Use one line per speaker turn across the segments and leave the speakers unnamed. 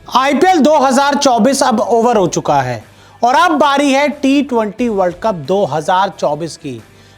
IPL 2024 अब over हो चुका है और अब बारी है टी20 वर्ल्ड कप 2024 की।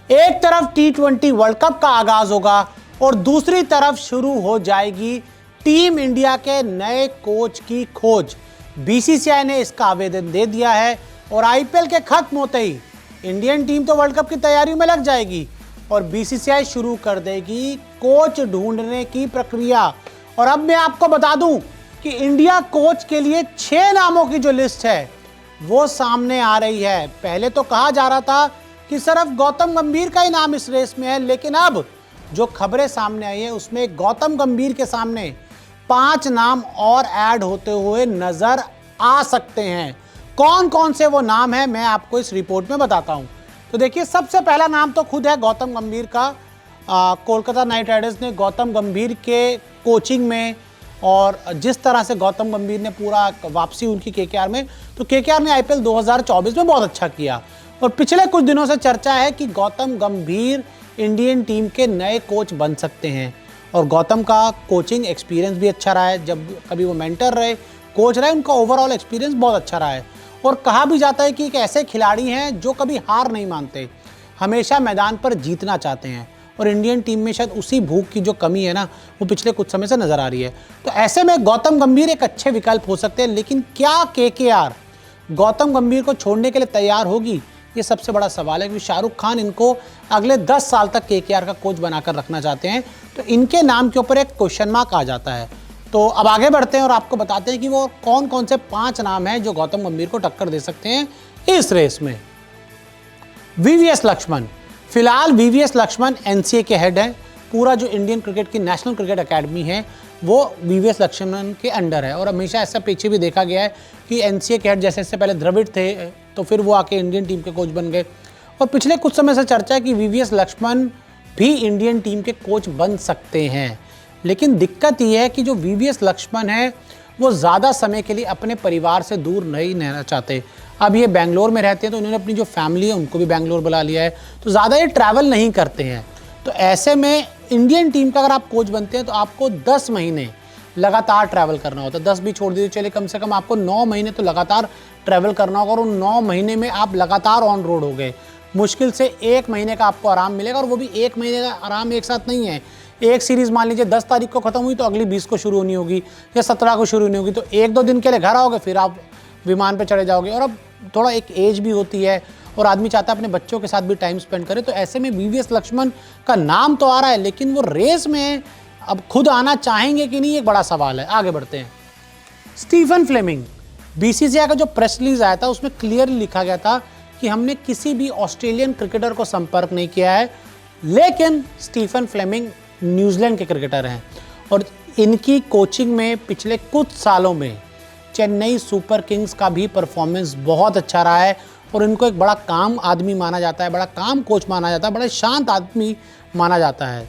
एक तरफ टी20 वर्ल्ड कप का आगाज होगा और दूसरी तरफ शुरू हो जाएगी टीम इंडिया के नए कोच की खोज। बीसीसीआई ने इसका आवेदन दे दिया है और आईपीएल के खत्म होते ही इंडियन टीम तो वर्ल्ड कप की तैयारियों में लग जाएगी और बीसीसीआई शुरू कर देगी कोच ढूंढने की प्रक्रिया। और अब मैं आपको बता दूं कि इंडिया कोच के लिए 6 नामों की जो लिस्ट है वो सामने आ रही है। पहले तो कहा जा रहा था कि सिर्फ गौतम गंभीर का ही नाम इस रेस में है, लेकिन अब जो खबरें सामने आई है उसमें गौतम गंभीर के सामने 5 नाम और ऐड होते हुए नजर आ सकते हैं। कौन कौन से वो नाम है मैं आपको इस रिपोर्ट में बताता हूं। तो देखिए, सबसे पहला नाम तो खुद है गौतम गंभीर का। कोलकाता नाइट राइडर्स ने गौतम गंभीर के कोचिंग में और जिस तरह से गौतम गंभीर ने पूरा वापसी उनकी केकेआर में, तो केकेआर ने आईपीएल 2024 में बहुत अच्छा किया और पिछले कुछ दिनों से चर्चा है कि गौतम गंभीर इंडियन टीम के नए कोच बन सकते हैं। और गौतम का कोचिंग एक्सपीरियंस भी अच्छा रहा है, जब कभी वो मेंटर रहे, कोच रहे, उनका ओवरऑल एक्सपीरियंस बहुत अच्छा रहा है। और कहा भी जाता है कि एक ऐसे खिलाड़ी हैं जो कभी हार नहीं मानते, हमेशा मैदान पर जीतना चाहते हैं और इंडियन टीम में शायद उसी भूख की जो कमी है ना, वो पिछले कुछ समय से नजर आ रही है। तो ऐसे में गौतम गंभीर एक अच्छे विकल्प हो सकते हैं, लेकिन क्या केकेआर गौतम गंभीर को छोड़ने के लिए तैयार होगी, ये सबसे बड़ा सवाल है। क्योंकि शाहरुख खान इनको अगले 10 साल तक केकेआर का कोच बनाकर रखना चाहते हैं, तो इनके नाम के ऊपर एक क्वेश्चन मार्क आ जाता है। तो अब आगे बढ़ते हैं और आपको बताते हैं कि वो कौन कौन से 5 नाम हैं जो गौतम गंभीर को टक्कर दे सकते हैं इस रेस में। वीवीएस लक्ष्मण, फिलहाल वीवीएस लक्ष्मण एनसीए के हेड हैं। पूरा जो इंडियन क्रिकेट की नेशनल क्रिकेट एकेडमी है वो वीवीएस लक्ष्मण के अंडर है और हमेशा ऐसा पीछे भी देखा गया है कि एनसीए के हेड जैसे इससे पहले द्रविड़ थे, तो फिर वो आके इंडियन टीम के कोच बन गए। और पिछले कुछ समय से चर्चा है कि वीवीएस लक्ष्मण भी इंडियन टीम के कोच बन सकते हैं। लेकिन दिक्कत ये है कि जो वीवीएस लक्ष्मण है वो ज़्यादा समय के लिए अपने परिवार से दूर नहीं रहना चाहते। अब ये बेंगलोर में रहते हैं तो उन्होंने अपनी जो फैमिली है उनको भी बेंगलोर बुला लिया है, तो ज़्यादा ये ट्रैवल नहीं करते हैं। तो ऐसे में इंडियन टीम का अगर आप कोच बनते हैं तो आपको 10 महीने लगातार ट्रैवल करना होता है। 10 भी छोड़ दीजिए, चलिए कम से कम आपको 9 महीने तो लगातार ट्रैवल करना होगा और उन 9 महीने में आप लगातार ऑन रोड हो गए। मुश्किल से 1 महीने का आपको आराम मिलेगा और वो भी 1 महीने का आराम एक साथ नहीं है। एक सीरीज़ मान लीजिए 10 तारीख को खत्म हुई तो अगली 20 को शुरू होनी होगी या 17 को शुरू होनी होगी, तो 1-2 दिन के लिए घर आओगे, फिर आप विमान पे चढ़े जाओगे। और अब थोड़ा एक एज भी होती है और आदमी चाहता है अपने बच्चों के साथ भी टाइम स्पेंड करे। तो ऐसे में वीवीएस लक्ष्मण का नाम तो आ रहा है, लेकिन वो रेस में अब खुद आना चाहेंगे कि नहीं, एक बड़ा सवाल है। आगे बढ़ते हैं। स्टीफन फ्लेमिंग, बीसीसीआई का जो प्रेस रिलीज आया था उसमें क्लियरली लिखा गया था कि हमने किसी भी ऑस्ट्रेलियन क्रिकेटर को संपर्क नहीं किया है, लेकिन स्टीफन फ्लेमिंग न्यूजीलैंड के क्रिकेटर हैं और इनकी कोचिंग में पिछले कुछ सालों में चेन्नई सुपर किंग्स का भी परफॉर्मेंस बहुत अच्छा रहा है और इनको एक बड़ा काम आदमी माना जाता है, बड़ा काम कोच माना जाता है, बड़ा शांत आदमी माना जाता है।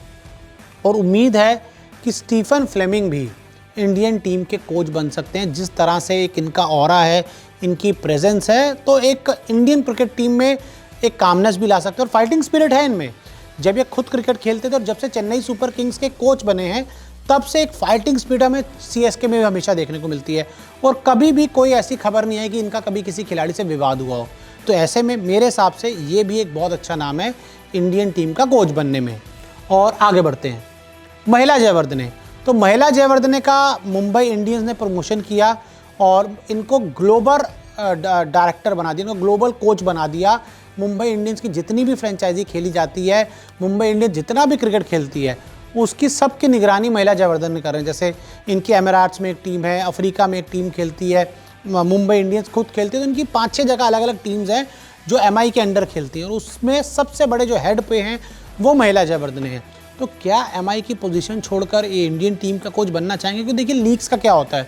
और उम्मीद है कि स्टीफन फ्लेमिंग भी इंडियन टीम के कोच बन सकते हैं। जिस तरह से एक इनका ऑरा है, इनकी प्रेजेंस है, तो एक इंडियन क्रिकेट टीम में एक कामनेस भी ला सकते हैं और फाइटिंग स्पिरिट है इनमें। जब ये खुद क्रिकेट खेलते थे और जब से चेन्नई सुपर किंग्स के कोच बने हैं तब से एक फाइटिंग स्पिरिट हमें सीएसके में भी हमेशा देखने को मिलती है और कभी भी कोई ऐसी खबर नहीं है कि इनका कभी किसी खिलाड़ी से विवाद हुआ हो। तो ऐसे में मेरे हिसाब से ये भी एक बहुत अच्छा नाम है इंडियन टीम का कोच बनने में। और आगे बढ़ते हैं। महिला जयवर्धने, तो महिला जयवर्धने का मुंबई इंडियंस ने प्रमोशन किया और इनको ग्लोबल डायरेक्टर बना दिया, इनको ग्लोबल कोच बना दिया। मुंबई इंडियंस की जितनी भी फ्रेंचाइजी खेली जाती है, मुंबई इंडियंस जितना भी क्रिकेट खेलती है, उसकी सबकी निगरानी महिला जयवर्धन ने कर रहे हैं। जैसे इनकी एमिरेट्स में एक टीम है, अफ्रीका में एक टीम खेलती है, मुंबई इंडियंस खुद खेलती है, तो इनकी 5-6 जगह अलग अलग टीम्स हैं जो एमआई के अंडर खेलती हैं और उसमें सबसे बड़े जो हेड पे हैं वो महिला जयवर्धन हैं। तो क्या एमआई की पोजीशन छोड़कर ये इंडियन टीम का कोच बनना चाहेंगे? क्योंकि देखिए लीग्स का क्या होता है,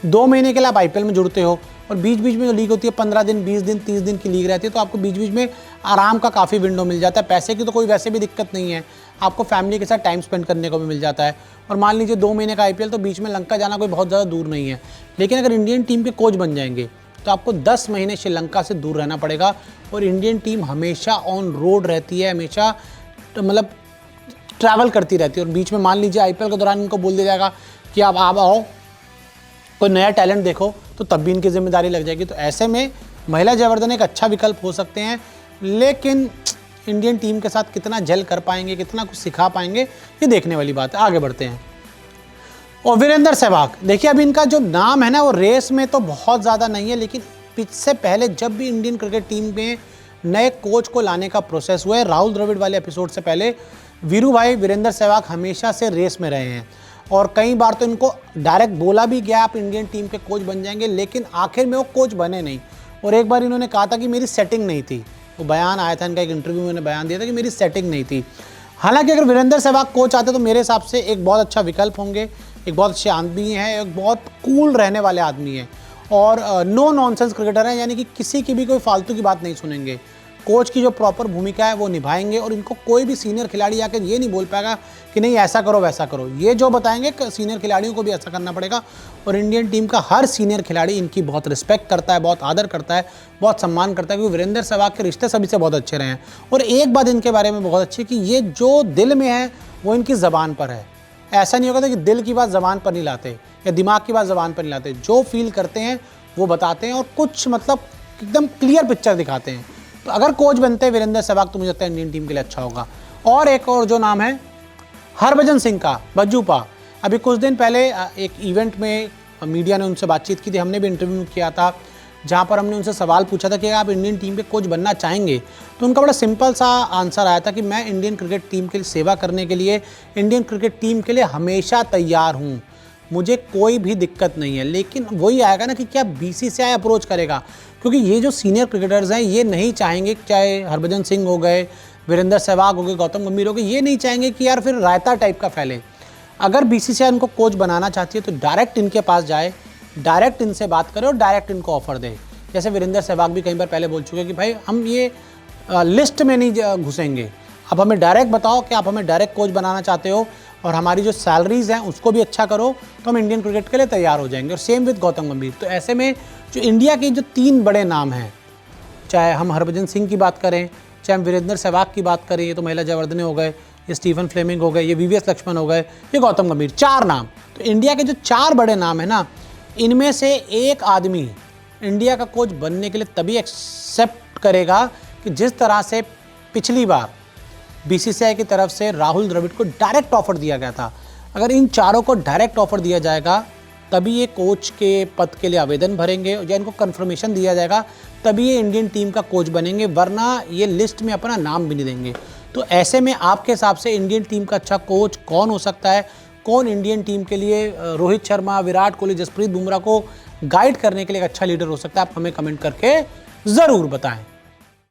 2 महीने के लिए आप आईपीएल में जुड़ते हो और बीच बीच में जो लीग होती है 15 दिन, 20 दिन, 30 दिन की लीग रहती है, तो आपको बीच बीच में आराम का काफ़ी विंडो मिल जाता है। पैसे की तो कोई वैसे भी दिक्कत नहीं है, आपको फैमिली के साथ टाइम स्पेंड करने को भी मिल जाता है। और मान लीजिए 2 महीने का आईपीएल, तो बीच में लंका जाना कोई बहुत ज़्यादा दूर नहीं है। लेकिन अगर इंडियन टीम के कोच बन जाएंगे तो आपको 10 महीने श्रीलंका से दूर रहना पड़ेगा और इंडियन टीम हमेशा ऑन रोड रहती है, हमेशा मतलब ट्रैवल करती रहती है। और बीच में मान लीजिए आईपीएल के दौरान इनको बोल दिया जाएगा कि आप आओ कोई नया टैलेंट देखो तो तब भी इनकी जिम्मेदारी लग जाएगी। तो ऐसे में महिला जयवर्धने एक अच्छा विकल्प हो सकते हैं, लेकिन इंडियन टीम के साथ कितना जेल कर पाएंगे, कितना कुछ सिखा पाएंगे, ये देखने वाली बात है। आगे बढ़ते हैं। और वीरेंद्र सहवाग, देखिए अभी इनका जो नाम है ना वो रेस में तो बहुत ज़्यादा नहीं है, लेकिन इससे पहले जब भी इंडियन क्रिकेट टीम में नए कोच को लाने का प्रोसेस हुआ है, राहुल द्रविड़ वाले एपिसोड से पहले वीरू भाई वीरेंद्र सहवाग हमेशा से रेस में रहे हैं और कई बार तो इनको डायरेक्ट बोला भी गया आप इंडियन टीम के कोच बन जाएंगे, लेकिन आखिर में वो कोच बने नहीं। और एक बार इन्होंने कहा था कि मेरी सेटिंग नहीं थी, वो बयान आया था इनका, एक इंटरव्यू में उन्होंने बयान दिया था कि मेरी सेटिंग नहीं थी। हालांकि अगर वीरेंद्र सहवाग कोच आते तो मेरे हिसाब से एक बहुत अच्छा विकल्प होंगे, एक बहुत अच्छे आदमी हैं, एक बहुत कूल रहने वाले आदमी हैं और नो नॉनसेंस क्रिकेटर हैं, यानी कि किसी की भी कोई फालतू की बात नहीं सुनेंगे। कोच की जो प्रॉपर भूमिका है वो निभाएंगे और इनको कोई भी सीनियर खिलाड़ी आकर ये नहीं बोल पाएगा कि नहीं ऐसा करो वैसा करो। ये जो बताएंगे सीनियर खिलाड़ियों को भी ऐसा करना पड़ेगा और इंडियन टीम का हर सीनियर खिलाड़ी इनकी बहुत रिस्पेक्ट करता है, बहुत आदर करता है, बहुत सम्मान करता है, क्योंकि वीरेंद्र सहवाग के रिश्ते सभी से बहुत अच्छे रहे हैं। और एक बात इनके बारे में बहुत अच्छी कि ये जो दिल में है वो इनकी ज़बान पर है। ऐसा नहीं होगा कि दिल की बात ज़बान पर नहीं लाते या दिमाग की बात ज़बान पर नहीं लाते, जो फील करते हैं वो बताते हैं और कुछ मतलब एकदम क्लियर पिक्चर दिखाते हैं। तो अगर कोच बनते हैं वीरेंद्र सहवाग तो मुझे लगता है इंडियन टीम के लिए अच्छा होगा। और एक और जो नाम है हरभजन सिंह का, बज्जूपा, अभी कुछ दिन पहले एक इवेंट में मीडिया ने उनसे बातचीत की थी, हमने भी इंटरव्यू किया था जहां पर हमने उनसे सवाल पूछा था कि आप इंडियन टीम के कोच बनना चाहेंगे, तो उनका बड़ा सिंपल सा आंसर आया था कि मैं इंडियन क्रिकेट टीम के लिए सेवा करने के लिए, इंडियन क्रिकेट टीम के लिए हमेशा तैयार हूँ, मुझे कोई भी दिक्कत नहीं है। लेकिन वही आएगा ना कि क्या बीसीसीआई अप्रोच करेगा, क्योंकि ये जो सीनियर क्रिकेटर्स हैं ये नहीं चाहेंगे, चाहे हरभजन सिंह हो गए, वीरेंद्र सहवाग हो गए, गौतम गंभीर हो गए, ये नहीं चाहेंगे कि यार फिर रायता टाइप का फैले। अगर बीसीसीआई उनको कोच बनाना चाहती है तो डायरेक्ट इनके पास जाए, डायरेक्ट इनसे बात करे और डायरेक्ट इनको ऑफर दे। जैसे वीरेंद्र सहवाग भी कई बार पहले बोल चुके हैं कि भाई हम ये लिस्ट में नहीं घुसेंगे, आप हमें डायरेक्ट बताओ कि आप हमें डायरेक्ट कोच बनाना चाहते हो और हमारी जो सैलरीज़ हैं उसको भी अच्छा करो तो हम इंडियन क्रिकेट के लिए तैयार हो जाएंगे। और सेम विद गौतम गंभीर। तो ऐसे में जो इंडिया के जो 3 बड़े नाम हैं, चाहे हम हरभजन सिंह की बात करें, चाहे हम वीरेंद्र सहवाग की बात करें, ये तो महिला जयवर्धने हो गए, ये स्टीफन फ्लेमिंग हो गए, ये वीवीएस लक्ष्मण हो गए, ये गौतम गंभीर, 4 नाम। तो इंडिया के जो 4 बड़े नाम हैं ना, इनमें से एक आदमी इंडिया का कोच बनने के लिए तभी एक्सेप्ट करेगा कि जिस तरह से पिछली बार बीसीसीआई की तरफ से राहुल द्रविड़ को डायरेक्ट ऑफर दिया गया था। अगर इन चारों को डायरेक्ट ऑफर दिया जाएगा तभी ये कोच के पद के लिए आवेदन भरेंगे या इनको कंफर्मेशन दिया जाएगा तभी ये इंडियन टीम का कोच बनेंगे, वरना ये लिस्ट में अपना नाम भी नहीं देंगे। तो ऐसे में आपके हिसाब से इंडियन टीम का अच्छा कोच कौन हो सकता है, कौन इंडियन टीम के लिए रोहित शर्मा, विराट कोहली, जसप्रीत बुमराह को गाइड करने के लिए एक अच्छा लीडर हो सकता है, आप हमें कमेंट करके ज़रूर बताएं।